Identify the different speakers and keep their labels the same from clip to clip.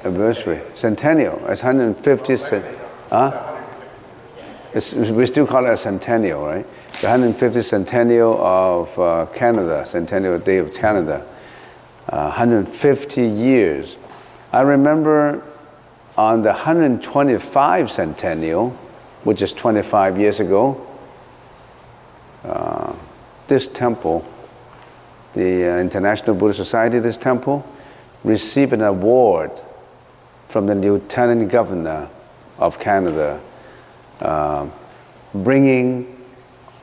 Speaker 1: Anniversary, centennial. It's 150. We still call it a centennial, right? The 150th centennial of Canada, Centennial Day of Canada. 150 years. I remember on the 125th centennial, which is 25 years ago, this temple, the International Buddhist Society, this temple, received an award from the Lieutenant Governor of Canada, bringing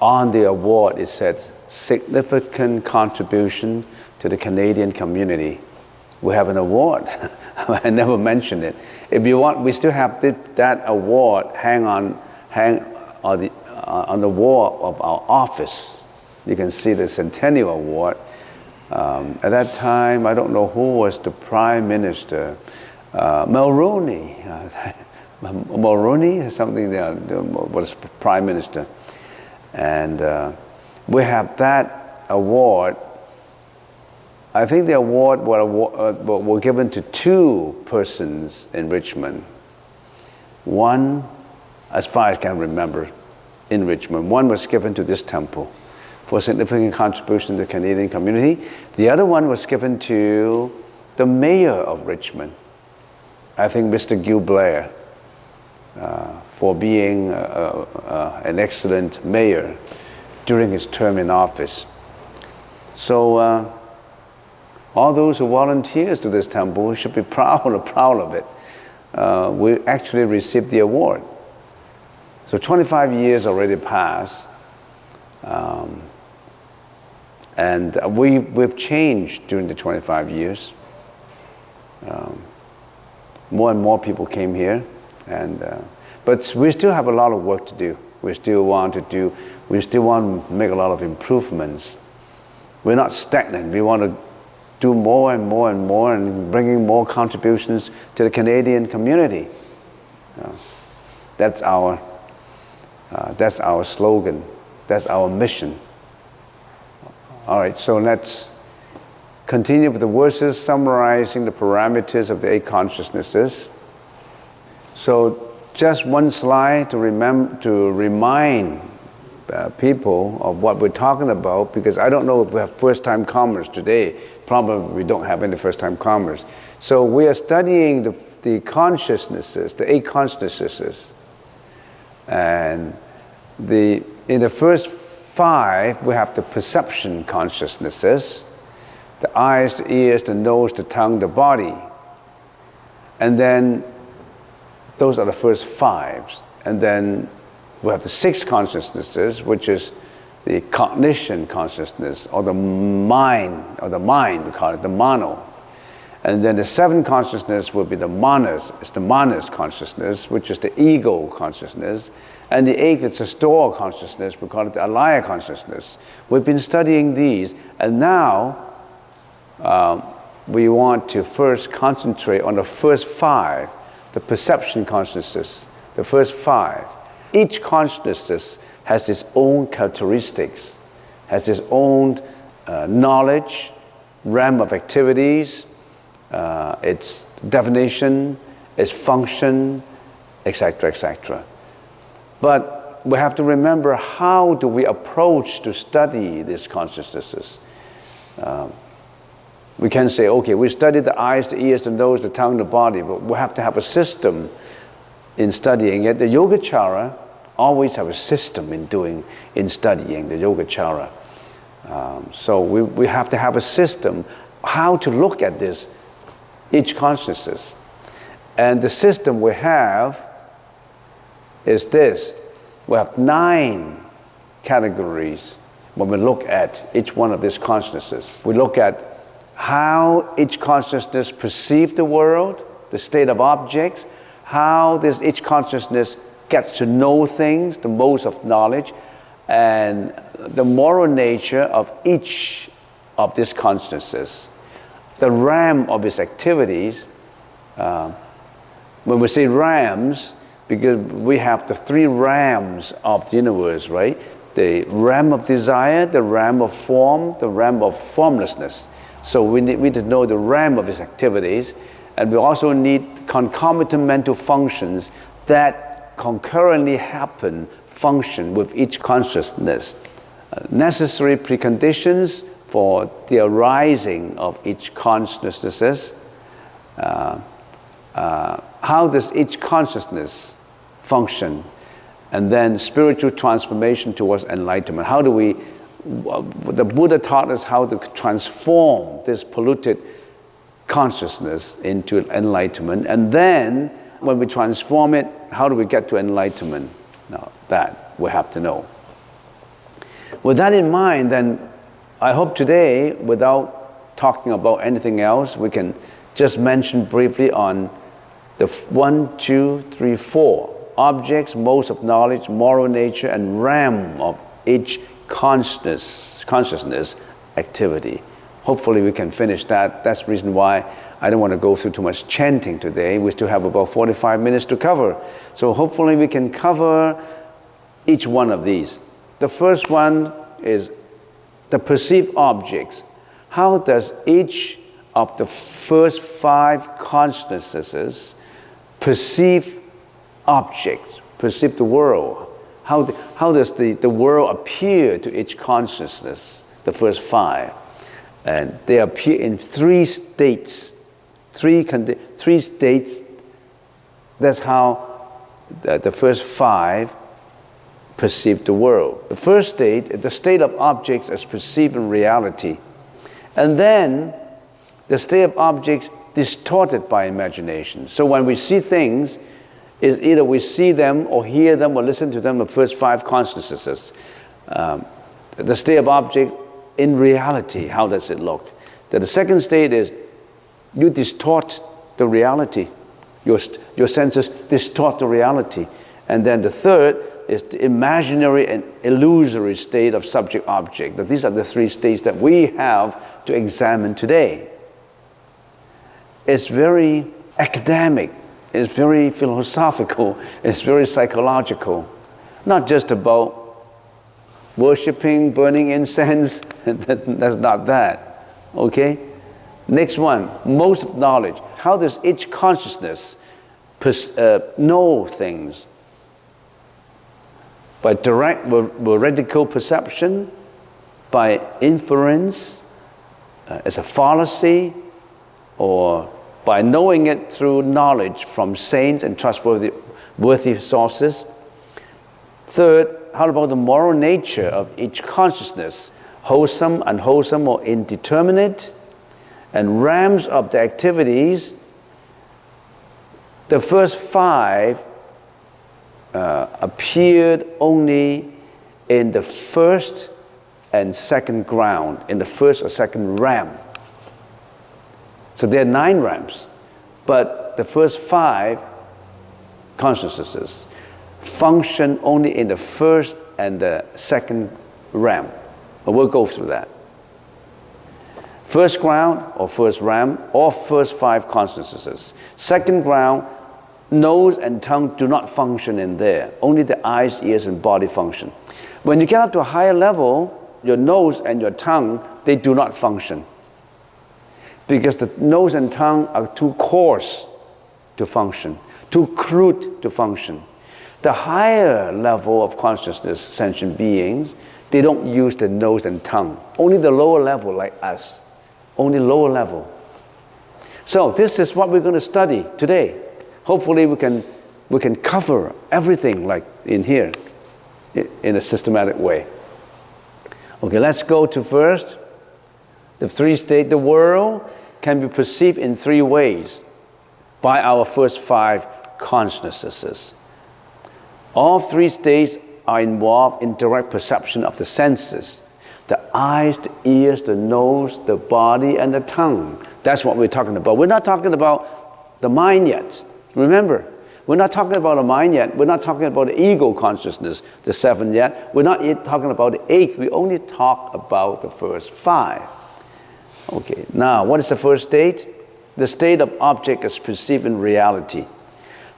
Speaker 1: on the award, it says, significant contribution to the Canadian community. We have an award. I never mentioned it. If you want, we still have that award hang on the wall of our office. You can see the Centennial Award. At that time, I don't know who was the Prime Minister. Mulroney, Mulroney, something there was Prime Minister. And we have that award. I think the award were given to two persons in Richmond. One, as far as I can remember, in Richmond. One was given to this temple for significant contribution to the Canadian community. The other one was given to the mayor of Richmond. I think Mr. Gil Blair, for being an excellent mayor during his term in office. So all those who volunteers to this temple should be proud of it. We actually received the award. So 25 years already passed, and we've changed during the 25 years. More and more people came here, but we still have a lot of work to do. We still want to make a lot of improvements. We're not stagnant. We want to do more and more and more, and bringing more contributions to the Canadian community. That's our slogan. That's our mission. All right, so let's continue with the verses summarizing the parameters of the eight consciousnesses. So just one slide to remind people of what we're talking about, because I don't know if we have first-time comers today. Probably we don't have any first-time comers. So we are studying the consciousnesses, the eight consciousnesses. And in the first five, we have the perception consciousnesses: the eyes, the ears, the nose, the tongue, the body. And then those are the first five. And then we have the six consciousnesses, which is the cognition consciousness, or the mind, we call it the mano. And then the seventh consciousness will be the manas. It's the manas consciousness, which is the ego consciousness. And the eighth is the store consciousness, we call it the alaya consciousness. We've been studying these, and now we want to first concentrate on the first five, the perception consciousness, the first five. Each consciousness has its own characteristics, has its own knowledge, realm of activities, its definition, its function, etc., etc. But we have to remember, how do we approach to study these consciousnesses? We can say, okay, we study the eyes, the ears, the nose, the tongue, the body, but we have to have a system in studying it. The Yogacara always have a system in studying the Yogacara. So we have to have a system how to look at this, each consciousness. And the system we have is this. We have 9 categories when we look at each one of these consciousnesses. We look at how each consciousness perceives the world, the state of objects, how each consciousness gets to know things, the modes of knowledge, and the moral nature of each of these consciousnesses, the realm of its activities, When we say realms, because we have the 3 realms of the universe, right? The realm of desire, the realm of form, the realm of formlessness. So we need to know the realm of its activities, and we also need concomitant mental functions that concurrently function with each consciousness. Necessary preconditions for the arising of each consciousness. How does each consciousness function? And then spiritual transformation towards enlightenment. How do we, the Buddha taught us how to transform this polluted consciousness into enlightenment. And then when we transform it, how do we get to enlightenment? Now that we have to know. With that in mind, then I hope today, without talking about anything else, we can just mention briefly on the 1, 2, 3, 4 objects, modes of knowledge, moral nature, and realm of each consciousness activity. Hopefully we can finish that. That's the reason why I don't want to go through too much chanting today. We still have about 45 minutes to cover. So hopefully we can cover each one of these. The first one is the perceived objects. How does each of the first 5 consciousnesses perceive objects, perceive the world? How does the world appear to each consciousness, the first 5? And they appear in 3 states. 3 states, that's how the first 5 perceive the world. The first state is the state of objects as perceived in reality. And then the state of objects distorted by imagination. So when we see things, is either we see them or hear them or listen to them, the first 5 consciousnesses. The state of object in reality, how does it look? The second state is you distort the reality. Your senses distort the reality. And then the third is the imaginary and illusory state of subject-object. These are the 3 states that we have to examine today. It's very academic, it's very philosophical, it's very psychological. Not just about worshipping, burning incense, that's not that, okay? Next one, modes of knowledge. How does each consciousness know things? By direct veridical perception, by inference, as a fallacy, or by knowing it through knowledge from saints and trustworthy sources. Third, how about the moral nature of each consciousness? Wholesome, unwholesome, or indeterminate? And realms of the activities. The first 5 appeared only in the first and second ground, in the first or second realm. So there are 9 realms, but the first 5 consciousnesses function only in the first and the second realm. But we'll go through that. First ground or first realm, or first 5 consciousnesses. Second ground, nose and tongue do not function in there. Only the eyes, ears, and body function. When you get up to a higher level, your nose and your tongue, they do not function. Because the nose and tongue are too coarse to function, too crude to function. The higher level of consciousness, sentient beings, they don't use the nose and tongue. Only the lower level, like us. Only lower level. So this is what we're going to study today. Hopefully we can cover everything like in here in a systematic way. Okay, let's go to first the 3 states. The world can be perceived in 3 ways by our first 5 consciousnesses. All 3 states are involved in direct perception of the senses. The eyes, the ears, the nose, the body, and the tongue. That's what we're talking about. We're not talking about the mind yet. Remember, we're not talking about the mind yet. We're not talking about the ego consciousness, the 7 yet. We're not yet talking about the 8th. We only talk about the first 5. Okay, now what is the first state? The state of object as perceived in reality.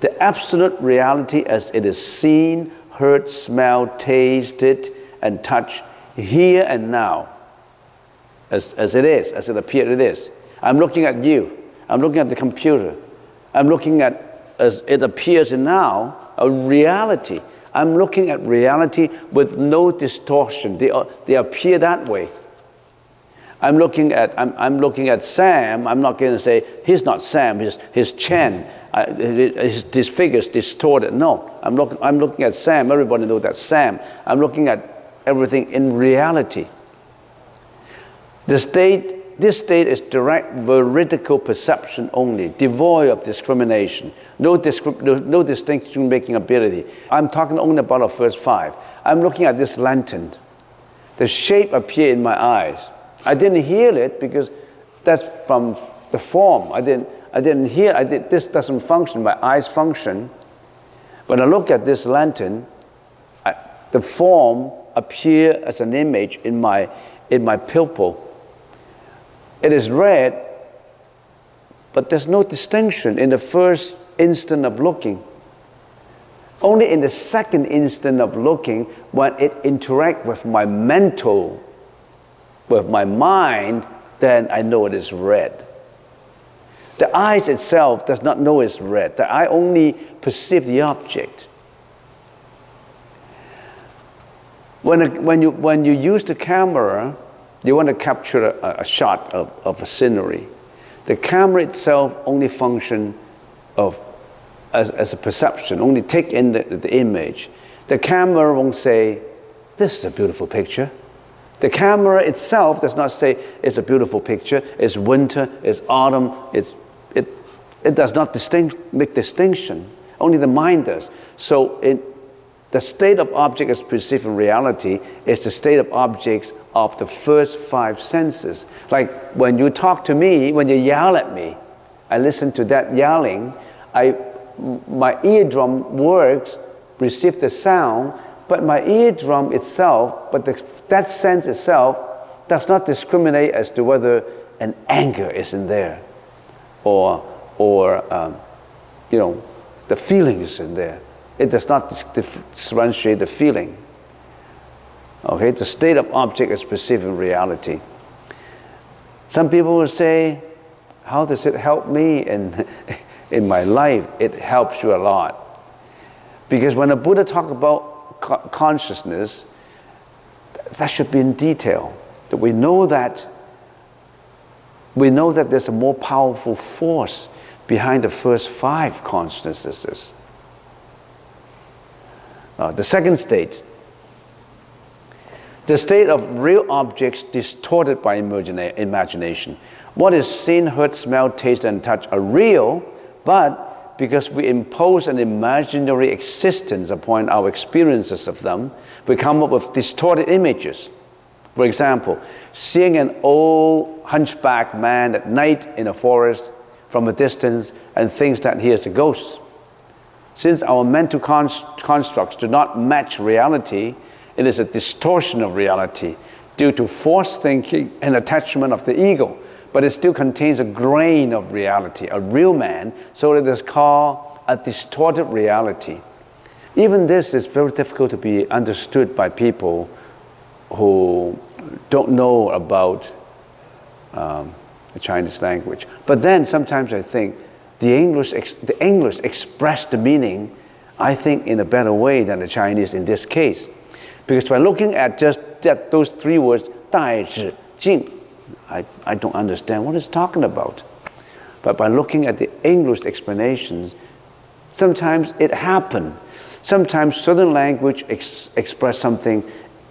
Speaker 1: The absolute reality as it is seen, heard, smelled, tasted, and touched here and now. As it is, as it appears it is. I'm looking at you. I'm looking at the computer. I'm looking at, as it appears now, a reality. I'm looking at reality with no distortion. They appear that way. I'm looking at Sam. I'm not going to say, he's not Sam, he's Cheng. His figure's distorted. No, I'm looking at Sam. Everybody knows that's Sam. I'm looking at everything in reality. This state is direct veridical perception only, devoid of discrimination, no distinction-making ability. I'm talking only about the first 5. I'm looking at this lantern. The shape appeared in my eyes. I didn't hear it because that's from the form. I didn't hear. This doesn't function. My eyes function. When I look at this lantern, the form appears as an image in my pupil. It is red, but there's no distinction in the first instant of looking. Only in the second instant of looking, when it interacts with my mental, with my mind, then I know it is red. The eyes itself does not know it's red. The eye only perceives the object. When you use the camera, you want to capture a shot of a scenery. The camera itself only functions as a perception, only take in the image. The camera won't say, this is a beautiful picture. The camera itself does not say it's a beautiful picture, it's winter, it's autumn, it does not make distinction. Only the mind does. So the state of object as perceived in reality is the state of objects of the first 5 senses. Like when you talk to me, when you yell at me, I listen to that yelling, my eardrum works, receive the sound, but my eardrum itself, that sense itself does not discriminate as to whether an anger is in there or the feeling is in there. It does not differentiate the feeling. Okay, the state of object is perceived in reality. Some people will say, how does it help me in my life? It helps you a lot. Because when the Buddha talks about consciousness, that should be in detail. That we know that there's a more powerful force behind the first 5 consciousnesses. The second state, the state of real objects distorted by imagination. What is seen, heard, smelled, tasted, and touched are real, but because we impose an imaginary existence upon our experiences of them, we come up with distorted images. For example, seeing an old hunchback man at night in a forest from a distance and thinks that he is a ghost. Since our mental constructs do not match reality, it is a distortion of reality due to false thinking and attachment of the ego. But it still contains a grain of reality, a real man, so it is called a distorted reality. Even this is very difficult to be understood by people who don't know about the Chinese language. But then sometimes I think the English express the meaning, I think, in a better way than the Chinese in this case. Because by looking at just those 3 words, 大势至, I don't understand what it's talking about. But by looking at the English explanations, sometimes it happens. Sometimes certain language express something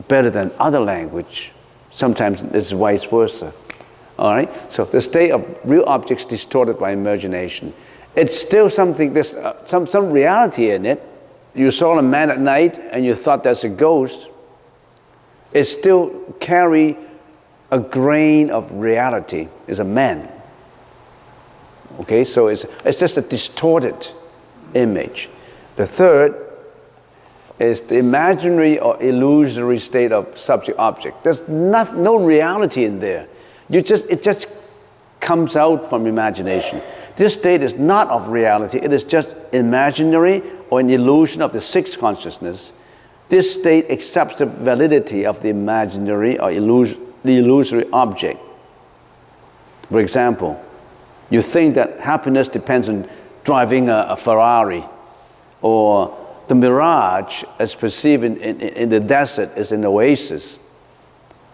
Speaker 1: better than other language. Sometimes it's vice versa. All right? So the state of real objects distorted by imagination. It's still something, there's some reality in it. You saw a man at night and you thought that's a ghost. It still carry a grain of reality. It's a man. Okay, so it's just a distorted image. The third is the imaginary or illusory state of subject-object. There's no reality in there. It just comes out from imagination. This state is not of reality. It is just imaginary or an illusion of the sixth consciousness. This state accepts the validity of the imaginary or the illusory object. For example, you think that happiness depends on driving a Ferrari, or the mirage as perceived in the desert is an oasis.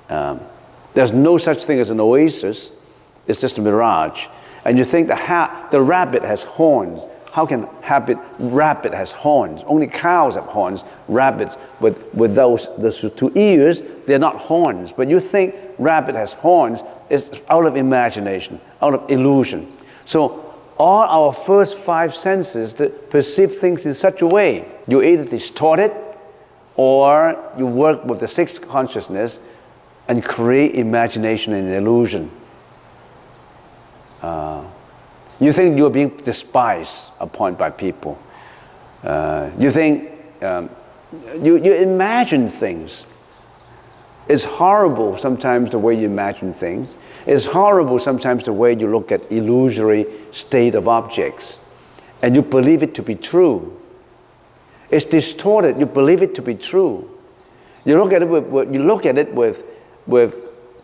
Speaker 1: There's no such thing as an oasis. It's just a mirage. And you think the rabbit has horns. How can rabbit has horns? Only cows have horns. Rabbits with those two ears, they're not horns. But you think rabbit has horns. It's out of imagination, out of illusion. So all our first five senses that perceive things in such a way, you either distort it or you work with the sixth consciousness and create imagination and illusion. You think you're being despised upon by people. You think, you imagine things. It's horrible sometimes the way you imagine things. It's horrible sometimes the way you look at illusory state of objects. And you believe it to be true. It's distorted. You believe it to be true. You look at it with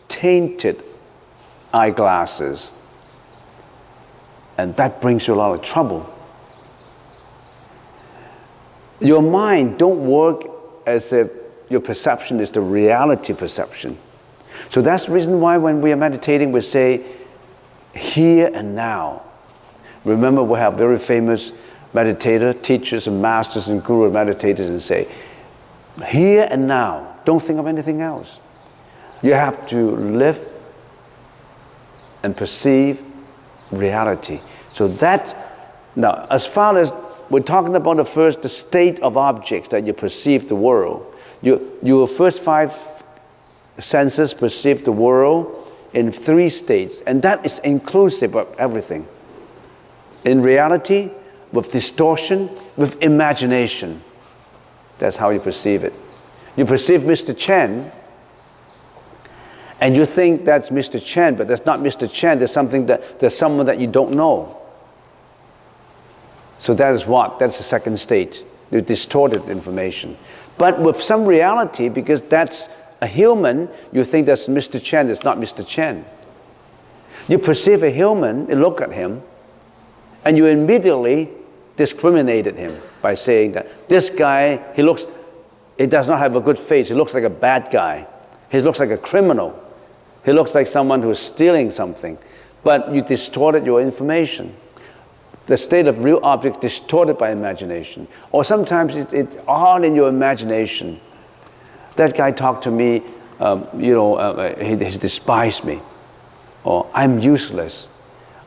Speaker 1: tainted eyeglasses. And that brings you a lot of trouble. Your mind don't work as if your perception is the reality perception. So that's the reason why when we are meditating, we say, here and now. Remember, we have very famous meditator, teachers and masters and guru meditators and say, here and now. Don't think of anything else. You have to live and perceive reality. So that's, now, as far as we're talking about the state of objects that you perceive the world. Your first five senses perceive the world in three states, and that is inclusive of everything. In reality, with distortion, with imagination. That's how you perceive it. You perceive Mr. Chen, and you think that's Mr. Chen, but that's not Mr. Chen. There's someone that you don't know. So that is what? That's the second state. You distorted information. But with some reality, because that's a human, you think that's Mr. Chen. It's not Mr. Chen. You perceive a human, you look at him, and you immediately discriminated him by saying that this guy, he does not have a good face. He looks like a bad guy. He looks like a criminal. He looks like someone who's stealing something. But you distorted your information. The state of real object distorted by imagination. Or sometimes it's all in your imagination. That guy talked to me, he despised me. Or I'm useless.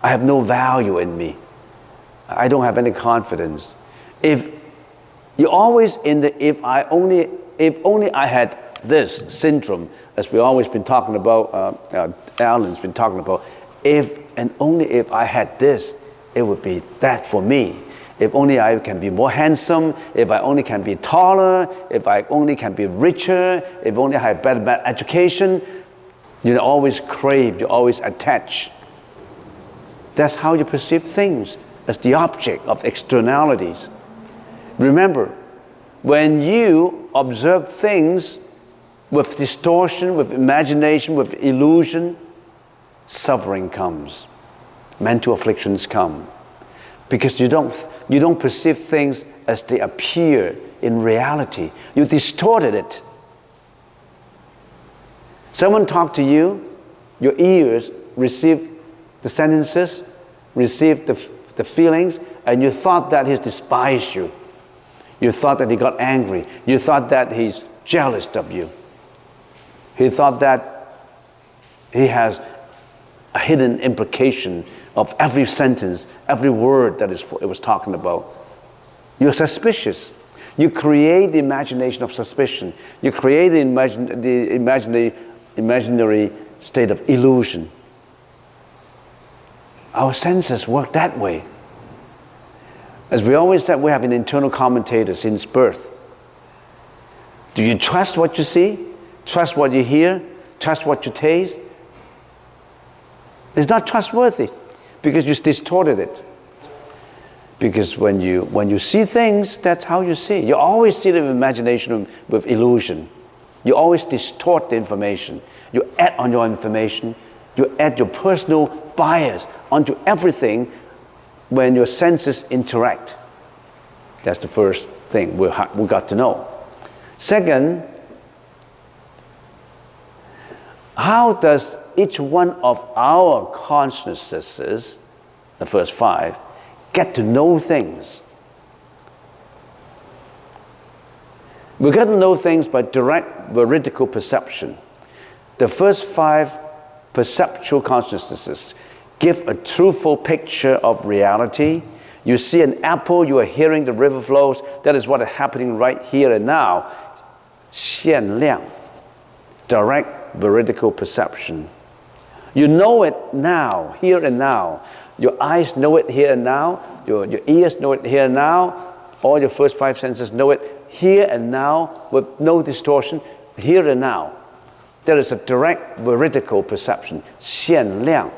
Speaker 1: I have no value in me. I don't have any confidence. If you're always in the if only I had this syndrome, as we've always been talking about, Alan's been talking about, if and only if I had this, it would be that for me. If only I can be more handsome, if I only can be taller, if I only can be richer, if only I have better education, you always crave, you always attach. That's how you perceive things, as the object of externalities. Remember, when you observe things with distortion, with imagination, with illusion, suffering comes. Mental afflictions come. Because you don't perceive things as they appear in reality. You distorted it. Someone talked to you, your ears receive the sentences, receive the feelings, and you thought that he despised you. You thought that he got angry. You thought that he's jealous of you. He thought that he has a hidden implication of every sentence, every word that it was talking about. You're suspicious. You create the imagination of suspicion. You create the imaginary state of illusion. Our senses work that way. As we always said, we have an internal commentator since birth. Do you trust what you see? Trust what you hear? Trust what you taste? It's not trustworthy. because you distorted it. Because when you see things, that's how you see. You always see the imagination with illusion. You always distort the information. You add on your information. You add your personal bias onto everything when your senses interact. That's the first thing we got to know. Second, how does each one of our consciousnesses, the first 5, get to know things? We get to know things by direct veridical perception. The first 5 perceptual consciousnesses give a truthful picture of reality. You see an apple, you are hearing the river flows. That is what is happening right here and now. 限量, direct veridical perception. You know it now, here and now. Your eyes know it here and now. Your ears know it here and now. All your first 5 senses know it here and now with no distortion, here and now. There is a direct veridical perception, 限量.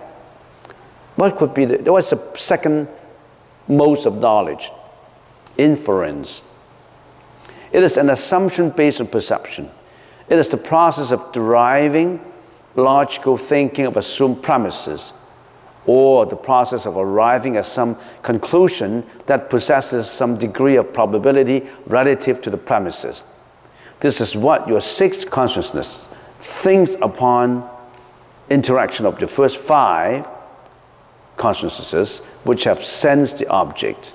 Speaker 1: What's the second mode of knowledge? Inference. It is an assumption based on perception. It is the process of deriving logical thinking of assumed premises, or the process of arriving at some conclusion that possesses some degree of probability relative to the premises. This is what your 6th consciousness thinks upon interaction of the first 5 consciousnesses which have sensed the object.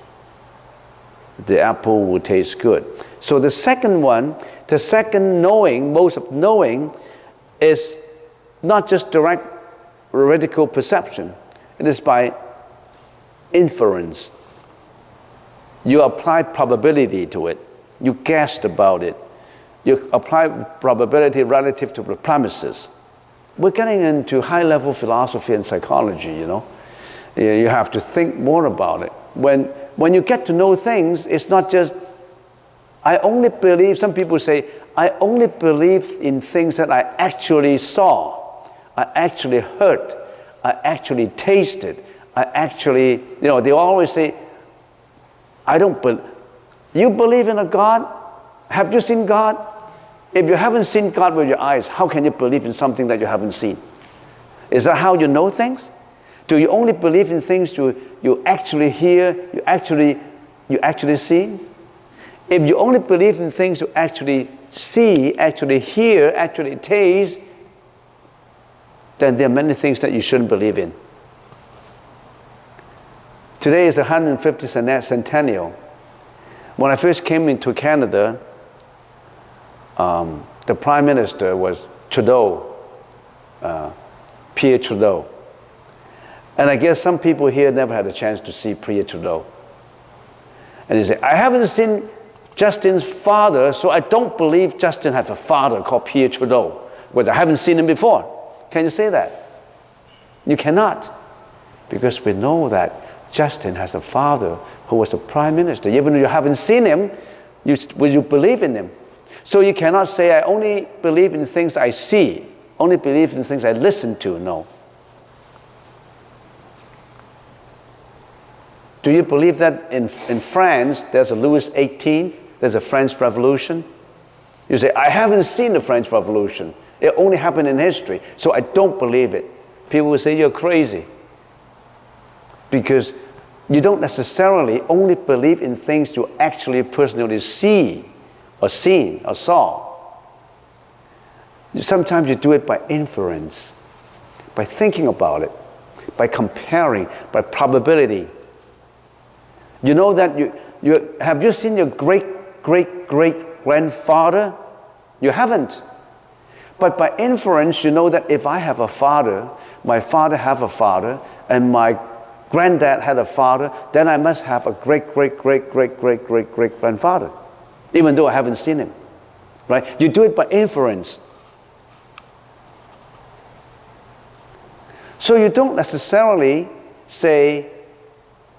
Speaker 1: The apple will taste good. So the second one, the second knowing, mode of knowing, is not just direct veridical perception. It is by inference. You apply probability to it. You guessed about it. You apply probability relative to the premises. We're getting into high-level philosophy and psychology, you know. You have to think more about it. When you get to know things, it's not just, I only believe, some people say, I only believe in things that I actually saw, I actually heard, I actually tasted, I actually, you know, they always say, I don't believe. You believe in a God? Have you seen God? If you haven't seen God with your eyes, how can you believe in something that you haven't seen? Is that how you know things? Do you only believe in things you actually hear, you actually see? If you only believe in things you actually see, actually hear, actually taste, then there are many things that you shouldn't believe in. Today is the 150th centennial. When I first came into Canada, the Prime Minister was Trudeau, Pierre Trudeau. And I guess some people here never had a chance to see Pierre Trudeau. And they say, I haven't seen Justin's father, so I don't believe Justin has a father called Pierre Trudeau, because I haven't seen him before. Can you say that? You cannot, because we know that Justin has a father who was a prime minister. Even though you haven't seen him, will you believe in him? So you cannot say, I only believe in things I see, only believe in things I listen to. No. Do you believe that in France, there's a Louis XVIII, there's a French Revolution? You say, I haven't seen the French Revolution. It only happened in history, so I don't believe it. People will say, you're crazy. Because you don't necessarily only believe in things you actually personally see, or seen, or saw. Sometimes you do it by inference, by thinking about it, by comparing, by probability. You know that have you seen your great-great-great-grandfather? You haven't. But by inference, you know that if I have a father, my father have a father, and my granddad had a father, then I must have a great-great-great-great-great-great-grandfather, even though I haven't seen him. Right? You do it by inference. So you don't necessarily say,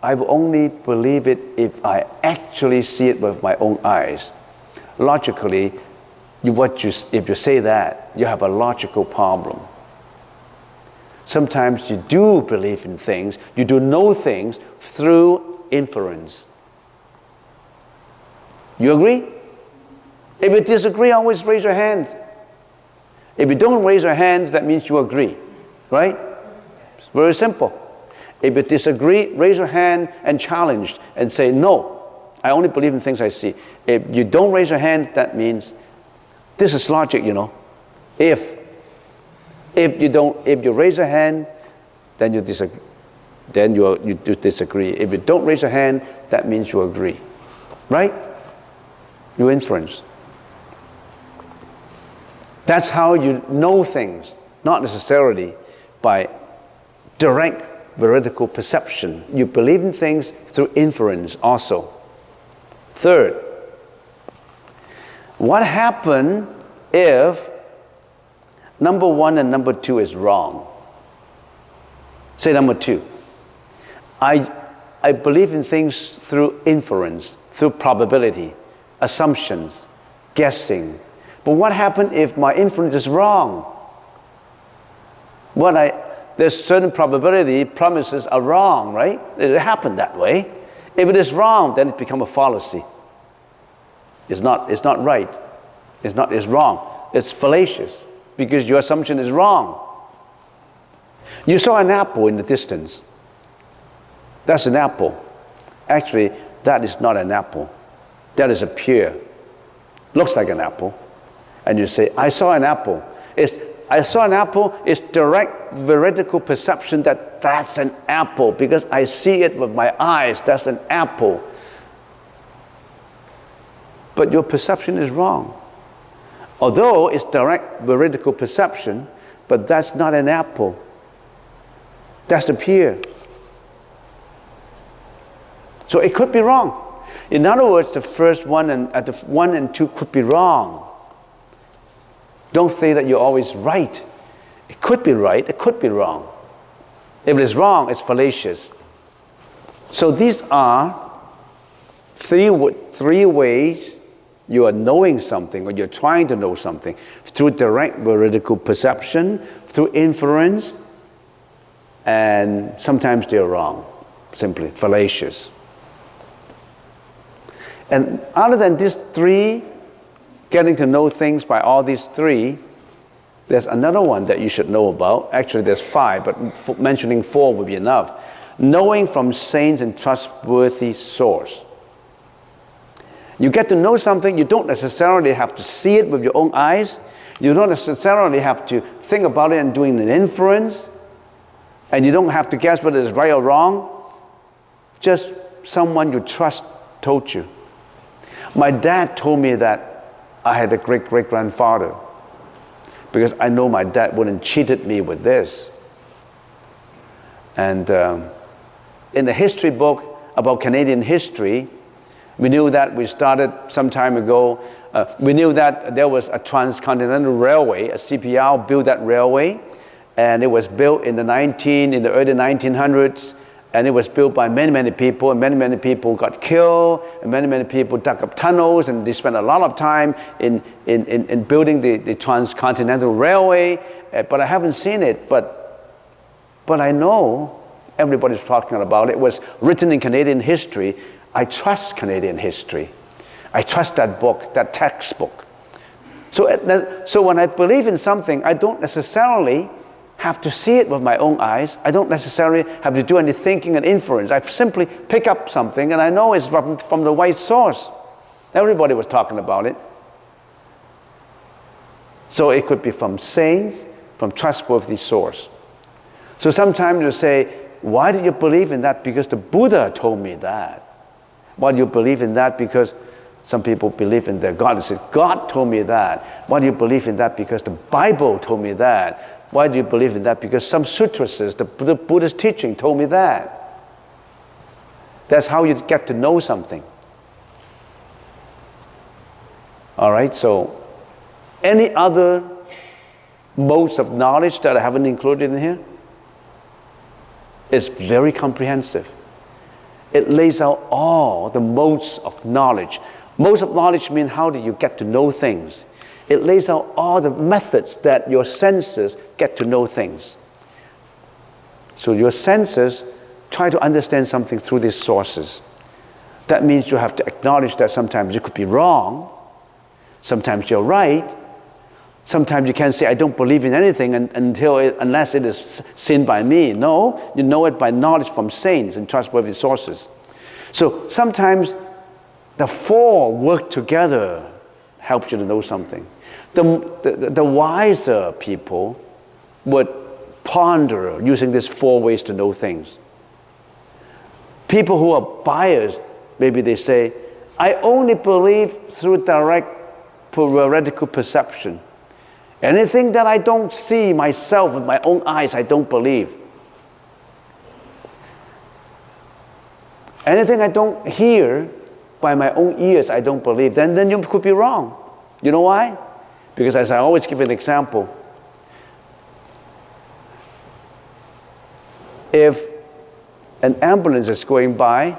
Speaker 1: I will only believe it if I actually see it with my own eyes. Logically, if you say that, you have a logical problem. Sometimes you do believe in things, you do know things through inference. You agree? If you disagree, always raise your hand. If you don't raise your hands, that means you agree, right? It's very simple. If you disagree, raise your hand and challenge and say, no, I only believe in things I see. If you don't raise your hand, that means, this is logic, you know. If you raise your hand, then you disagree. Then you disagree. If you don't raise your hand, that means you agree, right? You inference. That's how you know things, not necessarily by direct veridical perception. You believe in things through inference also. Third, what happens if number 1 and number 2 is wrong? Say number 2. I believe in things through inference, through probability, assumptions, guessing. But what happens if my inference is wrong? There's certain probability premises are wrong, right? It happened that way. If it is wrong, then it becomes a fallacy. It's not right. It's wrong. It's fallacious because your assumption is wrong. You saw an apple in the distance. That's an apple. Actually, that is not an apple. That is a pear. Looks like an apple. And you say, I saw an apple. I saw an apple is direct veridical perception that that's an apple because I see it with my eyes. That's an apple. But your perception is wrong. Although it's direct veridical perception, but that's not an apple. That's a pear. So it could be wrong. In other words, the first one the 1 and 2 could be wrong. Don't say that you're always right. It could be right, it could be wrong. If it is wrong, it's fallacious. So these are three ways you are knowing something or you're trying to know something. Through direct veridical perception, through inference, and sometimes they're wrong, simply fallacious. And other than these 3, getting to know things by all these 3, there's another one that you should know about. Actually, there's 5, but mentioning 4 would be enough. Knowing from saints and trustworthy source. You get to know something, you don't necessarily have to see it with your own eyes. You don't necessarily have to think about it and doing an inference. And you don't have to guess whether it's right or wrong. Just someone you trust told you. My dad told me that I had a great-great-grandfather because I know my dad wouldn't cheated me with this. And in the history book about Canadian history, we knew that we started some time ago. We knew that there was a transcontinental railway, a CPR built that railway, and it was built in the early 1900s. And it was built by many people, and many people got killed, and many people dug up tunnels, and they spent a lot of time in building the transcontinental railway. But I haven't seen it, but I know everybody's talking about it. It was written in Canadian history. I trust Canadian history. I trust that book, that textbook. So when I believe in something, I don't necessarily have to see it with my own eyes. I don't necessarily have to do any thinking and inference. I simply pick up something and I know it's from the right source. Everybody was talking about it. So it could be from saints, from trustworthy source. So sometimes you say, why do you believe in that? Because the Buddha told me that. Why do you believe in that? Because some people believe in their God. They say, God told me that. Why do you believe in that? Because the Bible told me that. Why do you believe in that? Because some sutras, the Buddha's teaching told me that. That's how you get to know something. All right, so any other modes of knowledge that I haven't included in here? It's very comprehensive. It lays out all the modes of knowledge. Modes of knowledge mean how do you get to know things. It lays out all the methods that your senses get to know things. So your senses try to understand something through these sources. That means you have to acknowledge that sometimes you could be wrong, sometimes you're right, sometimes you can't say, I don't believe in anything unless it is seen by me. No, you know it by knowledge from saints and trustworthy sources. So sometimes the four work together helps you to know something. The wiser people would ponder using these four ways to know things. People who are biased, maybe they say, I only believe through direct theoretical perception. Anything that I don't see myself with my own eyes, I don't believe. Anything I don't hear by my own ears, I don't believe. Then you could be wrong. You know why? Because as I always give an example, if an ambulance is going by,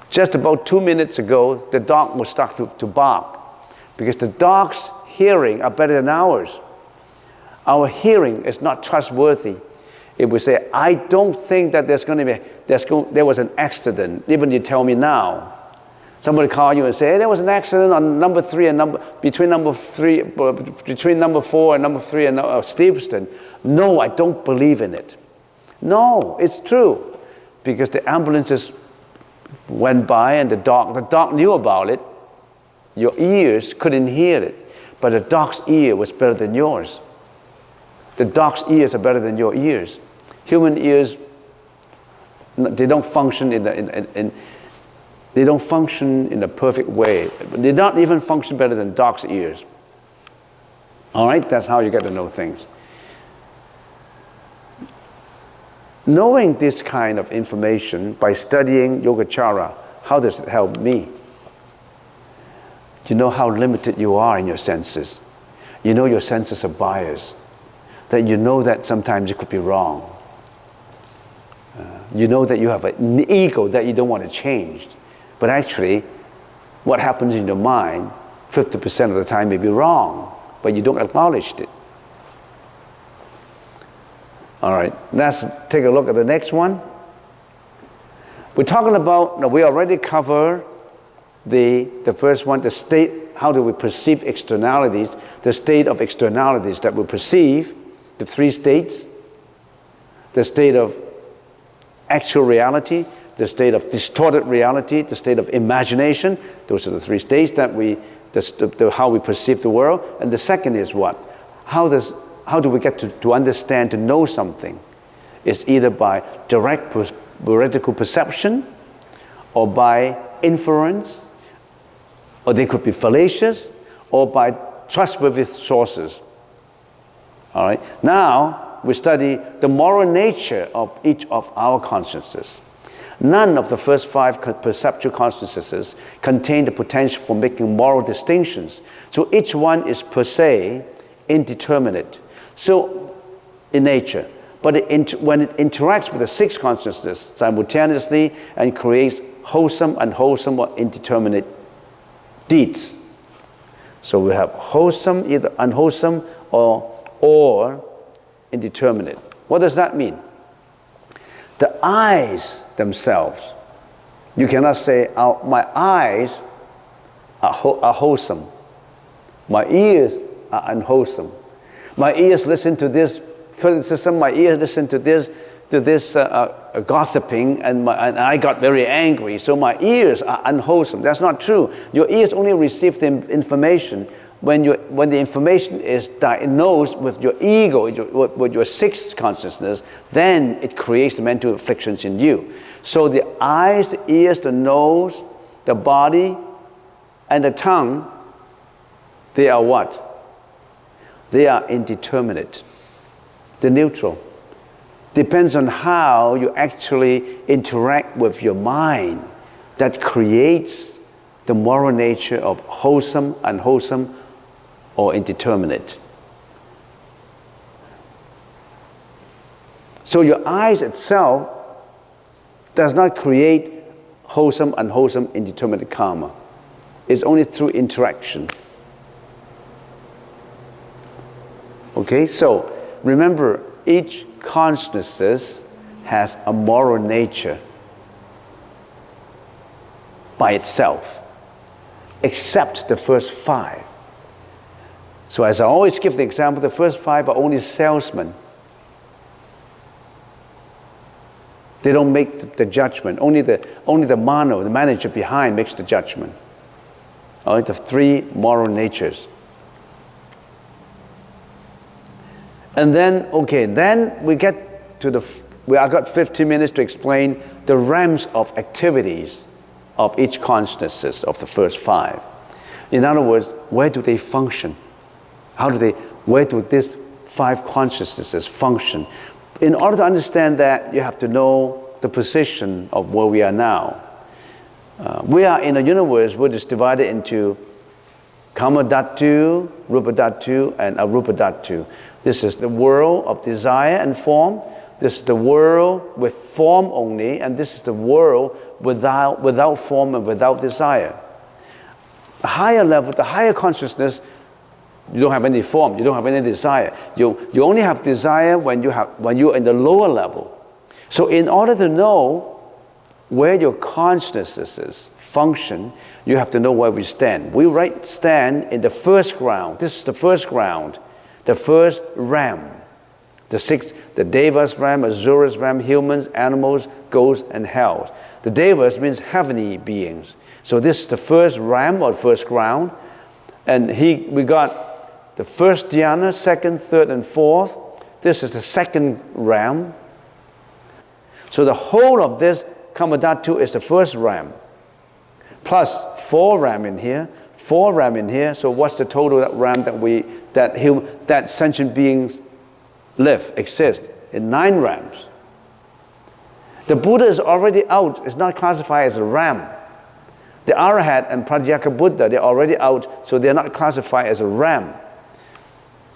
Speaker 1: just about 2 minutes ago, the dog was stuck to bark. Because the dog's hearing are better than ours. Our hearing is not trustworthy. It would say, I don't think that there was an accident, even you tell me now. Somebody call you and say, hey, there was an accident on number 3 and between number 4 and number 3 and Steveston. No, I don't believe in it. No, it's true. Because the ambulances went by and the dog knew about it. Your ears couldn't hear it, but the dog's ear was better than yours. The dog's ears are better than your ears. Human ears, they don't function in a perfect way. They don't even function better than dog's ears. All right, that's how you get to know things. Knowing this kind of information by studying Yogacara, how does it help me? You know how limited you are in your senses. You know your senses are biased. That you know that sometimes you could be wrong. You know that you have an ego that you don't want to change. But actually, what happens in your mind, 50% of the time may be wrong, but you don't acknowledge it. All right, let's take a look at the next one. We're talking about, we already covered the first one, the state, how do we perceive externalities, the state of externalities that we perceive, the 3 states, the state of actual reality, the state of distorted reality, the state of imagination. Those are the 3 states that how we perceive the world. And the second is what? How do we get to understand, to know something? It's either by direct theoretical perception or by inference, or they could be fallacious, or by trustworthy sources. All right. Now we study the moral nature of each of our consciousnesses. None of the first 5 perceptual consciousnesses contain the potential for making moral distinctions. So each one is per se indeterminate. So in nature, but when it interacts with the 6 consciousnesses simultaneously and creates wholesome, unwholesome, or indeterminate deeds. So we have wholesome, either unwholesome, or indeterminate. What does that mean? The eyes themselves, you cannot say, my eyes are wholesome. My ears are unwholesome. My ears listen to this criticism, my ears listen to this gossiping, and I got very angry, so my ears are unwholesome. That's not true. Your ears only receive the information when the information is diagnosed with your ego, with your 6th consciousness, then it creates the mental afflictions in you. So the eyes, the ears, the nose, the body, and the tongue, they are what? They are indeterminate. They're neutral. Depends on how you actually interact with your mind that creates the moral nature of wholesome, unwholesome, or indeterminate. So your eyes itself does not create wholesome, unwholesome, indeterminate karma. It's only through interaction. Okay, so remember, each consciousness has a moral nature by itself, except the first 5. So as I always give the example, the first 5 are only salesmen. They don't make the judgment. Only the manager behind makes the judgment. All right, the 3 moral natures. And then, okay, then we get to I got 15 minutes to explain the realms of activities of each consciousness of the first 5. In other words, where do they function? Where do these 5 consciousnesses function? In order to understand that, you have to know the position of where we are now. We are in a universe which is divided into Kama Dhatu, Rupa Dhatu, and Arupa Dhatu. This is the world of desire and form. This is the world with form only, and this is the world without form and without desire. The higher level, the higher consciousness, you don't have any form, you don't have any desire. You only have desire when you're in the lower level. So in order to know where your consciousnesses function, you have to know where we stand. We stand in the first ground. This is the first ground, the first realm. The Devas realm, Asuras realm, humans, animals, ghosts, and hells. The Devas means heavenly beings. So this is the first realm or first ground. And we got the first dhyana, second, third, and fourth. This is the second realm. So the whole of this Kama Dhatu is the first realm. Plus 4 realm in here, 4 realm in here. So what's the total realm that sentient beings exist in 9 realms? The Buddha is already out. It's not classified as a ram. The Arahat and Pratyeka Buddha, they're already out, so they're not classified as a ram.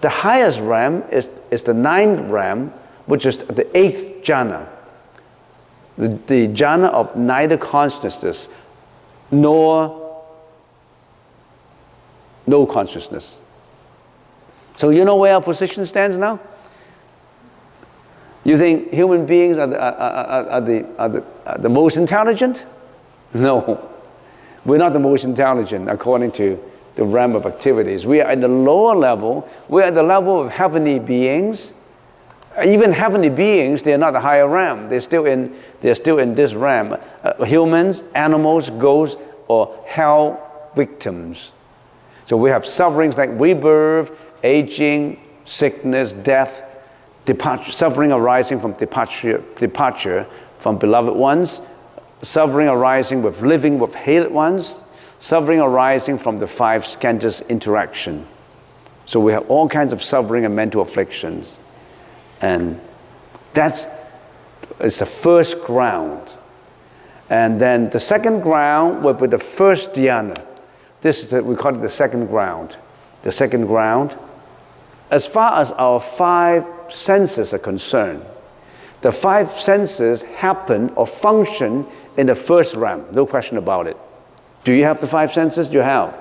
Speaker 1: The highest ram is the 9th ram, which is the 8th jhana. The jhana of neither consciousness nor no consciousness. So you know where our position stands now? You think human beings are the most intelligent? No. We're not the most intelligent according to the realm of activities. We are in the lower level. We are at the level of heavenly beings. Even heavenly beings, they are not the higher realm. They're still in this realm. Humans, animals, ghosts, or hell victims. So we have sufferings like rebirth, aging, sickness, death, departure, suffering arising from departure from beloved ones, suffering arising with living with hated ones, suffering arising from the 5 skandhas interaction. So we have all kinds of suffering and mental afflictions. And it's the first ground. And then the second ground will be the first dhyana. We call it the second ground. The second ground, as far as our 5 senses are concerned, the 5 senses happen or function in the first realm, no question about it. Do you have the 5 senses? You have.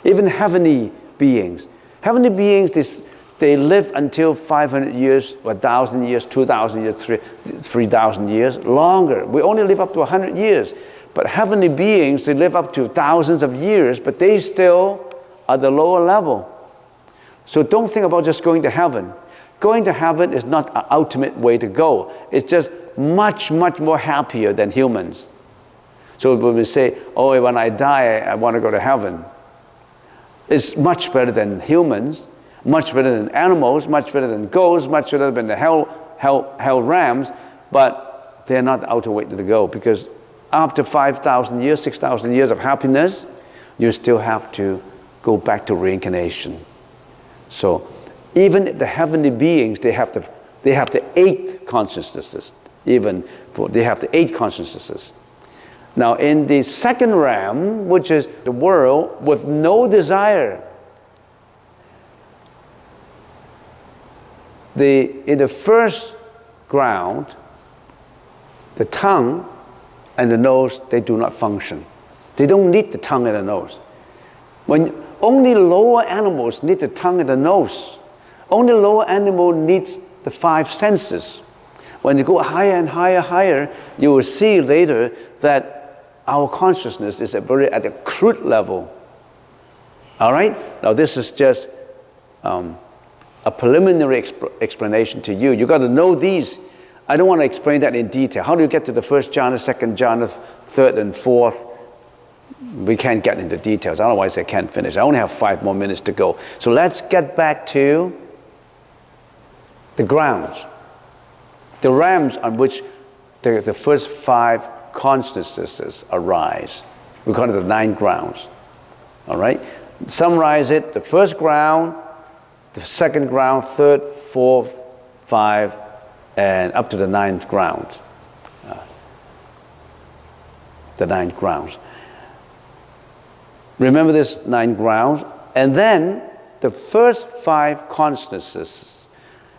Speaker 1: Even heavenly beings. Heavenly beings, they live until 500 years, 1,000 years, 2,000 years, 3,000 years, longer. We only live up to 100 years. But heavenly beings, they live up to thousands of years, but they still are the lower level. So don't think about just going to heaven. Going to heaven is not an ultimate way to go. It's just much, much more happier than humans. So when we say, oh, when I die, I want to go to heaven, it's much better than humans, much better than animals, much better than ghosts, much better than the hell rams, but they're not the outer way to go, because after 5,000 years, 6,000 years of happiness, you still have to go back to reincarnation. So even the heavenly beings, they have the 8 consciousnesses. They have the 8 consciousnesses. Now in the second realm, which is the world with no desire, in the first ground, the tongue and the nose, they do not function. They don't need the tongue and the nose. When only lower animals need the tongue and the nose. Only lower animal needs the five senses. When you go higher and higher, you will see later that our consciousness is at a crude level. All right? Now this is just a preliminary explanation to you. You got to know these. I don't want to explain that in detail. How do you get to the first jhana, second jhana, third and fourth? We can't get into details, otherwise I can't finish. I only have 5 more minutes to go. So let's get back to the grounds, the realms on which the first 5 consciousnesses arise. We call it the 9 grounds. All right? Summarize it: the first ground, the second ground, third, fourth, 5, and up to the 9th ground. The 9 grounds. Remember this 9 grounds, and then the first 5 consciousnesses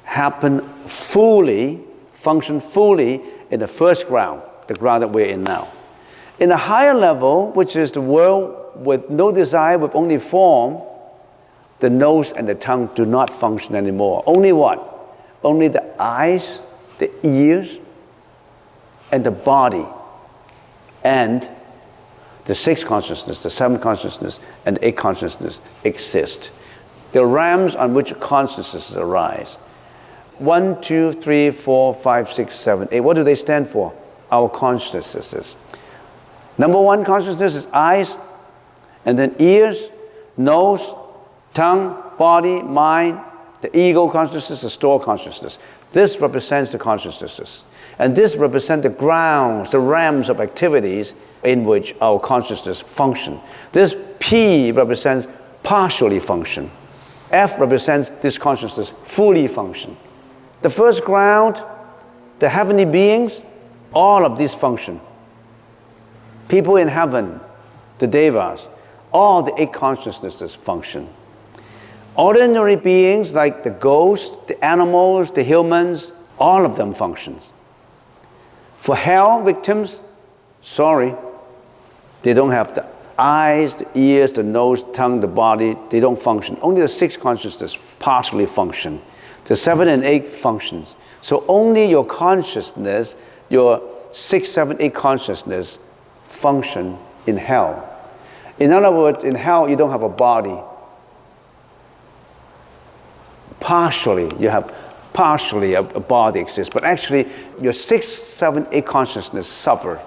Speaker 1: happen fully, function fully in the first ground, the ground that we're in now. In a higher level, which is the world with no desire, with only form, the nose and the tongue do not function anymore. Only what? Only the eyes, the ears, and the body, and the 6th consciousness, the 7th consciousness, and 8th consciousness exist. The realms on which consciousnesses arise. 1, 2, 3, 4, 5, 6, 7, 8. What do they stand for? Our consciousnesses. Number 1 consciousness is eyes, and then ears, nose, tongue, body, mind, the ego consciousness, the store consciousness. This represents the consciousnesses. And this represents the grounds, the realms of activities in which our consciousness function. This P represents partially function. F represents this consciousness fully function. The first ground, the heavenly beings, all of these function. People in heaven, the devas, all the 8 consciousnesses function. Ordinary beings like the ghosts, the animals, the humans, all of them functions. For hell victims, sorry, they don't have the eyes, the ears, the nose, tongue, the body, they don't function. Only the 6 consciousnesses partially function. The 7 and 8 functions. So only your consciousness, your 6, 7, 8 consciousness function in hell. In other words, in hell you don't have a body. Partially, you have partially a body exists, but actually your 6, 7, 8 consciousness suffer.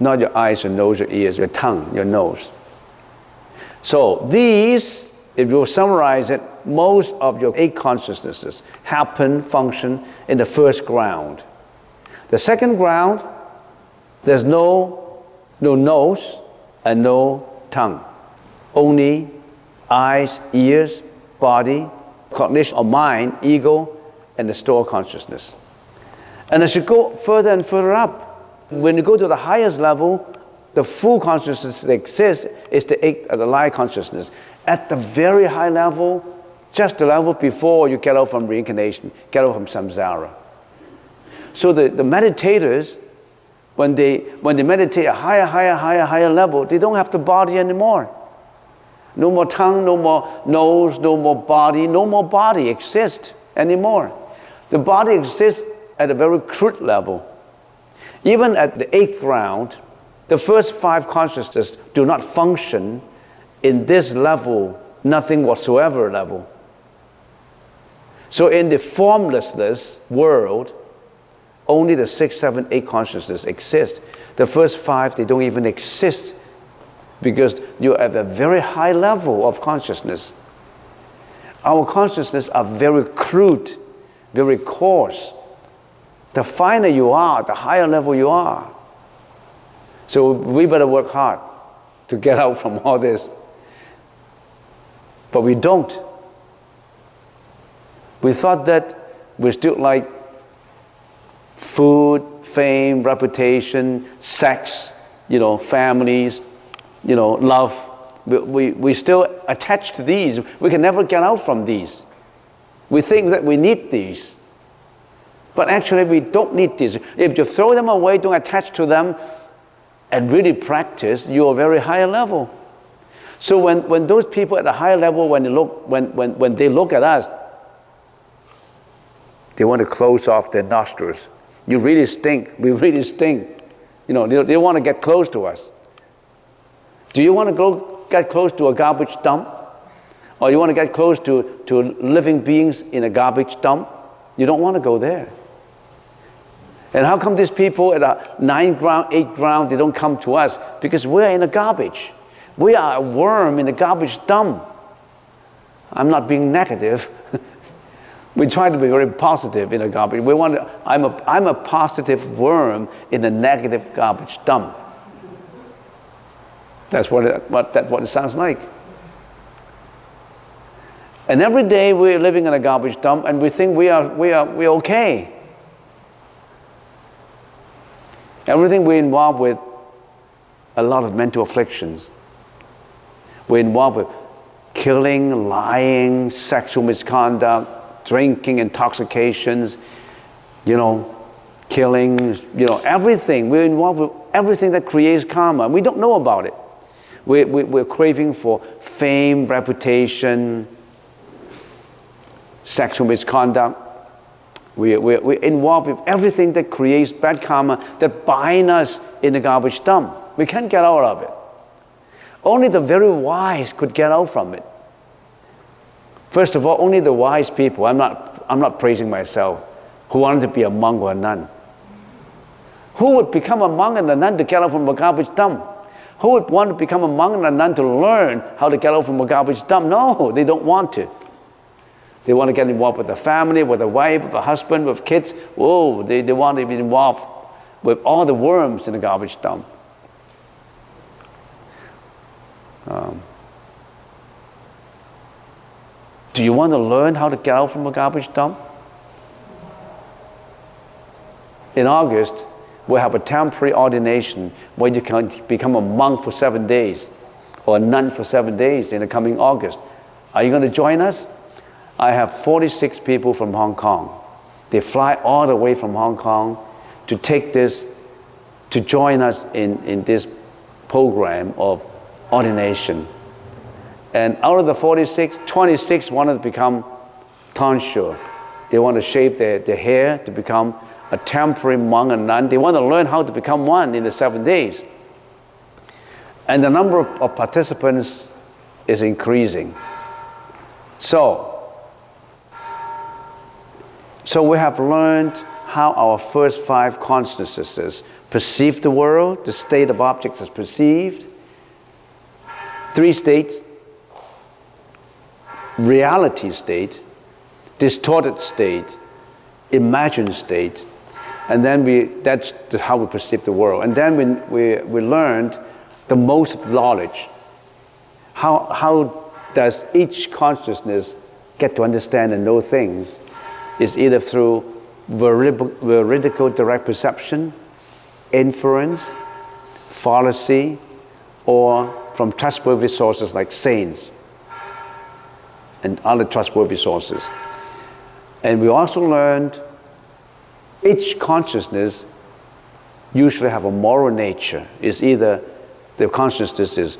Speaker 1: Not your eyes, your nose, your ears, your tongue, your nose. So these, if you summarize it, most of your 8 consciousnesses function in the first ground. The second ground, there's no nose and no tongue. Only eyes, ears, body, cognition of mind, ego, and the store consciousness. And as you go further and further up, when you go to the highest level, the full consciousness that exists is the light consciousness. At the very high level, just the level before you get out from reincarnation, get out from samsara. So the meditators, when they meditate a higher level, they don't have the body anymore. No more tongue, no more nose, no more body exists anymore. The body exists at a very crude level. Even at the 8th ground, the first 5 consciousnesses do not function in this level, nothing whatsoever level. So in the formlessness world, only the 6, 7, 8 consciousnesses exist. The first 5, they don't even exist because you're at a very high level of consciousness. Our consciousness are very crude, very coarse. The finer you are, the higher level you are. So we better work hard to get out from all this. But we don't. We thought that we still like food, fame, reputation, sex, families, love. We still attach to these. We can never get out from these. We think that we need these. But actually we don't need these. If you throw them away, don't attach to them, and really practice, you're a very higher level. So when those people at a higher level, when they look at us, They want to close off their nostrils. You really stink. We really stink. You know, they want to get close to us. Do you want to get close to a garbage dump? Or you want to get close to living beings in a garbage dump? You don't want to go there. And how come these people at a 9 ground, 8 ground, they don't come to us? Because we're in the garbage. We are a worm in the garbage dump. I'm not being negative. We try to be very positive in the garbage. I'm a positive worm in a negative garbage dump. That's what it sounds like. And every day we're living in a garbage dump, and we think we're okay. Everything we're involved with, a lot of mental afflictions. We're involved with killing, lying, sexual misconduct, drinking, intoxications, killing, everything. We're involved with everything that creates karma. We don't know about it. We're craving for fame, reputation, sexual misconduct. We're involved with everything that creates bad karma, that binds us in the garbage dump. We can't get out of it. Only the very wise could get out from it. First of all, only the wise people, I'm not praising myself, who wanted to be a monk or a nun. Who would become a monk and a nun to get out from a garbage dump? Who would want to become a monk and a nun to learn how to get out from a garbage dump? No, they don't want to. They want to get involved with the family, with a wife, with a husband, with kids. Whoa, they want to be involved with all the worms in the garbage dump. Do you want to learn how to get out from a garbage dump? In August, we'll have a temporary ordination where you can become a monk for 7 days or a nun for 7 days in the coming August. Are you going to join us? I have 46 people from Hong Kong. They fly all the way from Hong Kong to take this, to join us in this program of ordination. And out of the 46, 26 wanted to become tonsure. They want to shave their hair to become a temporary monk and nun. They want to learn how to become one in the 7 days. And the number of participants is increasing. So we have learned how our first 5 consciousnesses perceive the world, the state of objects as perceived, 3 states: reality state, distorted state, imagined state, and then that's how we perceive the world. And then we learned the most of knowledge. How does each consciousness get to understand and know things? Is either through veridical direct perception, inference, fallacy, or from trustworthy sources like saints and other trustworthy sources. And we also learned each consciousness usually have a moral nature. It's either the consciousness is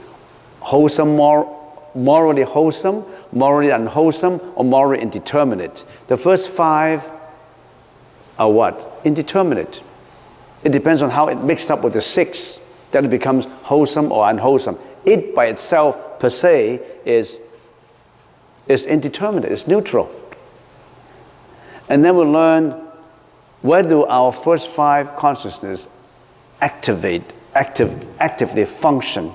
Speaker 1: wholesome, morally wholesome, morally unwholesome, or morally indeterminate. The first 5 are what? Indeterminate. It depends on how it mixed up with the 6 that it becomes wholesome or unwholesome. It by itself per se is indeterminate, it's neutral. And then we learn where do our first 5 consciousness actively function.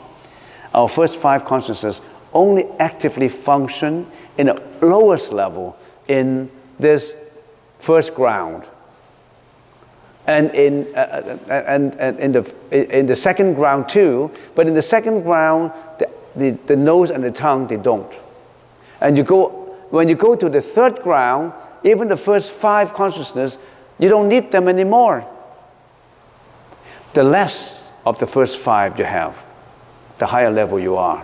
Speaker 1: Our first 5 consciousnesses only actively function in the lowest level in this first ground. And in the second ground too, but in the second ground, the nose and the tongue, they don't. And when you go to the third ground, even the first 5 consciousness, you don't need them anymore. The less of the first 5 you have, the higher level you are,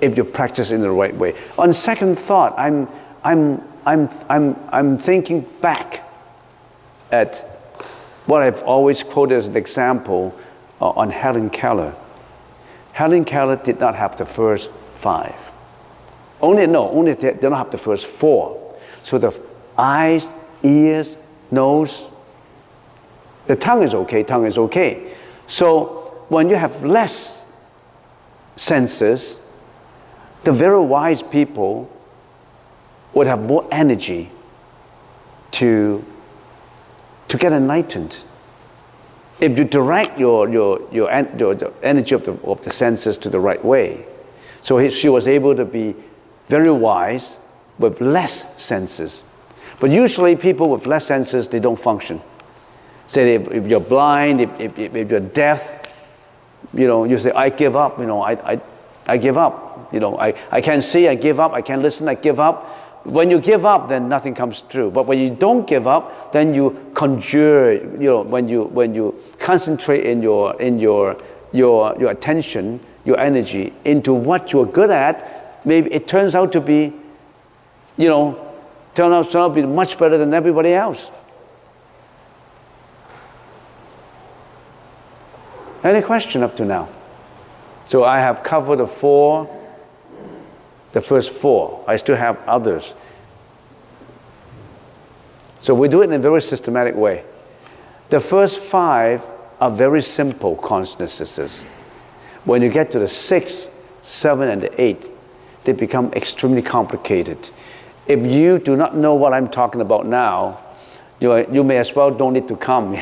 Speaker 1: if you practice in the right way. On second thought, I'm thinking back at what I've always quoted as an example on Helen Keller. Helen Keller did not have the first 5. Only they don't have the first 4. So the eyes, ears, nose. The tongue is okay. So when you have less senses, the very wise people would have more energy to get enlightened. If you direct your energy of the senses to the right way. So she was able to be very wise with less senses. But usually people with less senses, they don't function. Say if you're blind, if you're deaf, you say, I give up, I give up. I can't see, I give up. I can't listen, I give up. When you give up, then nothing comes true. But when you don't give up, then you conjure, when you concentrate in your attention, your energy into what you're good at, maybe it turns out to be, turn out to be much better than everybody else. Any question up to now? So I have covered the first four. I still have others. So we do it in a very systematic way. The first five are very simple consciousnesses. When you get to the 6, 7, and the 8, they become extremely complicated. If you do not know what I'm talking about now, you may as well don't need to come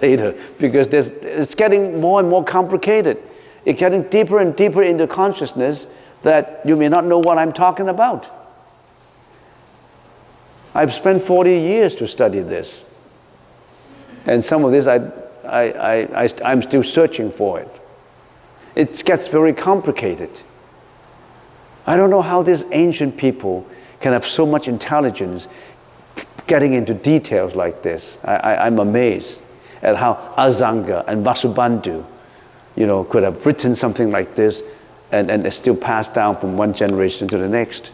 Speaker 1: later, because it's getting more and more complicated. It's getting deeper and deeper into consciousness that you may not know what I'm talking about. I've spent 40 years to study this. And some of this I'm still searching for it. It gets very complicated. I don't know how these ancient people can have so much intelligence getting into details like this. I'm amazed at how Azanga and Vasubandhu, could have written something like this and it's still passed down from one generation to the next.